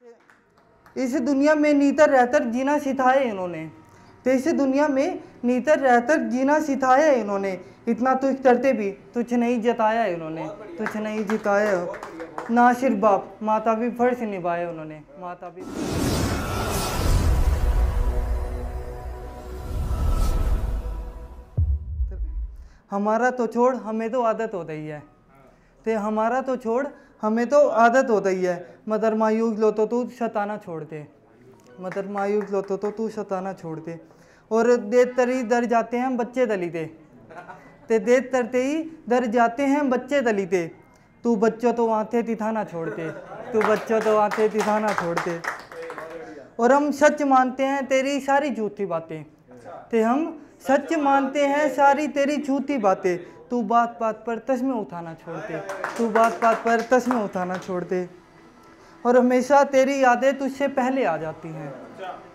इस दुनिया में नीतर रहकर जीना सिखाया इन्होंने। तो इस दुनिया में नीतर रहकर जीना सिखाया इन्होंने। इतना तुझ करते भी तुझ नहीं जताया इन्होंने, तुझ नहीं जिताया। ना सिर्फ बाप माता भी फर्ज निभाया उन्होंने, माता भी। हमारा तो छोड़ हमें तो आदत हो गई है, ते हमारा तो छोड़ हमें तो आदत हो गई है। मदर मायूस लो तो तू सताना छोड़ दे, मदर मायूस लो तो तू सताना छोड़ दे। और देर तरी दर जाते हैं हम बच्चे दलीते, ते देर तरते ही दर जाते हैं बच्चे दलीते। तू बच्चों तो आते तिथाना छोड़ दे, तू बच्चों तो आते तिथाना छोड़ दे। और हम सच मानते हैं तेरी सारी झूठी बातें, ते हम सच मानते हैं सारी तेरी झूठी बातें। तू बात बात पर तस्में उठाना छोड़ दे, तू बात बात पर तस्में उठाना छोड़ दे। और हमेशा तेरी यादें तुझसे पहले आ जाती हैं,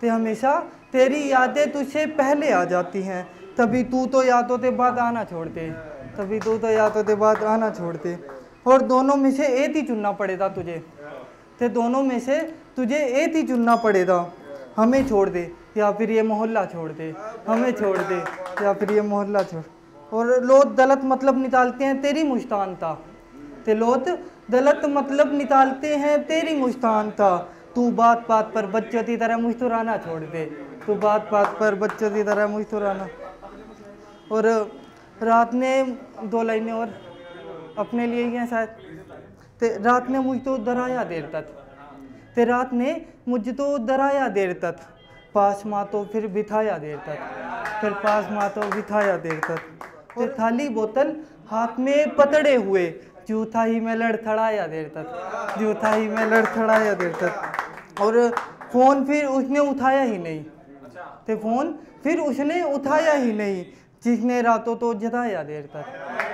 ते हमेशा तेरी यादें तुझसे पहले आ जाती हैं। तभी तू तो यादों के बाद आना छोड़ दे, तभी तू तो यादों के बाद आना छोड़ दे। और दोनों में से एक ही चुनना पड़ेगा तुझे, ते दोनों में से तुझे एक ही चुनना पड़ेगा। हमें छोड़ दे या फिर ये मोहल्ला छोड़ दे, हमें छोड़ दे या फिर ये मोहल्ला छोड़। और लोग गलत मतलब निकालते हैं तेरी मुस्कान था, ते लोग गलत मतलब निकालते हैं तेरी मुस्कान था। तू बात बात पर बच्चों की तरह मुस्कुराना छोड़ दे, तू बात बात पर बच्चों की तरह मुस्कुराना। और रात ने दो लाइनें और अपने लिए ही हैं शायद। ते रात ने मुझ तो डराया देर तक, ते रात ने मुझ तो डराया देर तक। पास माँ तो फिर बिठाया देर तक, फिर पास माँ तो बिठाया देर तक। और थाली बोतल हाथ में पकड़े हुए, जूठा ही में लड़खड़ाया देर तक, जूठा ही में लड़खड़ाया देर तक। और फ़ोन फिर उसने उठाया ही नहीं, ते फ़ोन फिर उसने उठाया ही नहीं। जिसने रातों तो जगाया देर तक,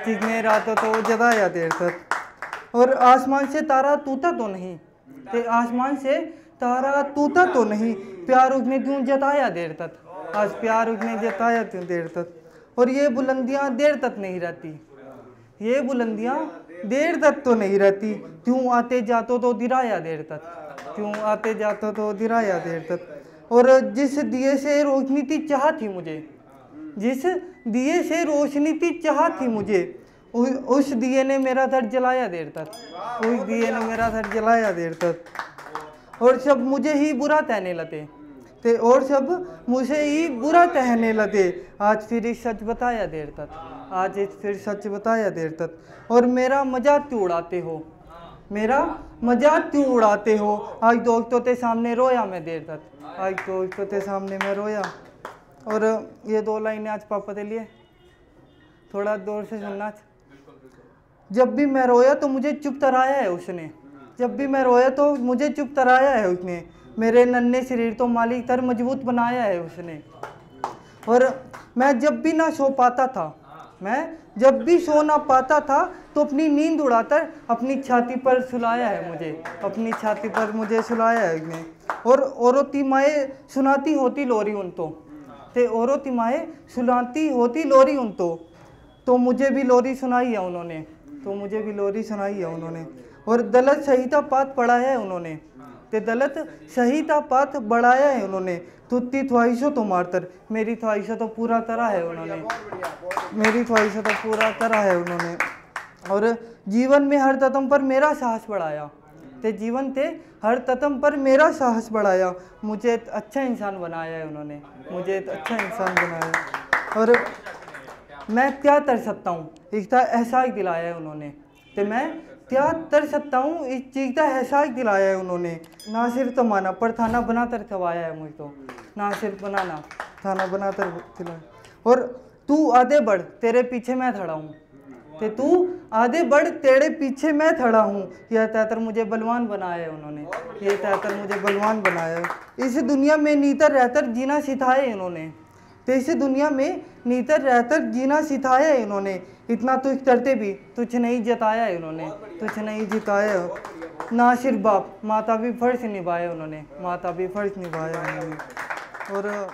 जिसने रातों तो जगाया देर तक। और आसमान से तारा टूटा तो नहीं, ते आसमान से तारा टूटा तो नहीं। प्यार उसने क्यों जताया देर तक, आज प्यार उसने जताया क्यों देर तक। और ये बुलंदियाँ देर तक नहीं रहती, ये बुलंदियाँ देर तक तो नहीं रहती। क्यों आते जातो तो गिराया देर तक, क्यों आते जातो तो गिराया देर तक। और जिस दिए से रोशनी की चाह थी मुझे, जिस दिए से रोशनी की चाह थी मुझे, उस दिए ने मेरा दर जलाया देर तक, उस दिए ने मेरा दर जलाया देर तक। और सब मुझे ही बुरा कहने लगे, ते और सब मुझे ही बुरा कहने लगे। आज फिर इस सच बताया देर तक, आज फिर सच बताया देर तक। और मेरा मजाक क्यों उड़ाते हो, मेरा मजाक क्यों उड़ाते हो। आज दोस्तों के सामने रोया मैं देर तक, आज दोस्तों के सामने मैं रोया। और ये दो लाइनें आज पापा के लिए, थोड़ा जोर से सुनना। जब भी मैं रोया तो मुझे चुप कराया है उसने, जब भी मैं रोया तो मुझे चुप कराया है उसने। मेरे नन्हे शरीर तो मालिक तर मजबूत बनाया है उसने। और मैं जब भी ना सो पाता था, मैं जब भी सो ना पाता था, तो अपनी नींद उड़ाकर अपनी छाती पर सुलाया है मुझे, अपनी छाती पर मुझे सुलाया है उसने। और औरों की माएँ सुनाती होती लोरी उन ते औरों की माएँ सुनाती होती लोरी उन तो मुझे भी लोरी सुनाई है उन्होंने, तो मुझे भी लोरी सुनाई है उन्होंने। और दलत सहिता पात पढ़ाया है उन्होंने, ते दलत सहिता पात बढ़ाया है उन्होंने। तुत्ती ख्वाहिशों तो मारतर, मेरी ख्वाहिशों तो पूरा करा है उन्होंने, मेरी ख्वाहिशों तो पूरा करा है उन्होंने। और जीवन में हर कदम पर मेरा साहस बढ़ाया, ते जीवन थे हर कदम पर मेरा साहस बढ़ाया। मुझे एक अच्छा इंसान बनाया है उन्होंने, मुझे एक अच्छा इंसान बनाया। और मैं क्या कर सकता हूँ इसका एहसास दिलाया है उन्होंने, तो मैं क्या कर सकता हूँ इस चीज़ का एहसास दिलाया है उन्होंने। ना सिर्फ कमाना पर खाना बनाकर खवाया है मुझको, ना सिर्फ बनाना खाना बनाकर खिलाया। और तू आगे बढ़ तेरे पीछे मैं खड़ा हूँ, ते तू आगे बढ़ तेरे पीछे मैं खड़ा हूँ। यह कहकर मुझे बलवान बनाया है उन्होंने, ये कहकर मुझे बलवान बनाया है। इस दुनिया में नीतर रहकर जीना सिखाया है इन्होंने, तो इस दुनिया में नीतर रहकर जीना सिखाया है इन्होंने। इतना तुझ करते भी तुझ नहीं जताया है इन्होंने, तुझ नहीं जिताया। ना सिर्फ बाप माता भी फर्ज निभाया उन्होंने, माता भी फर्ज निभाया उन्होंने। और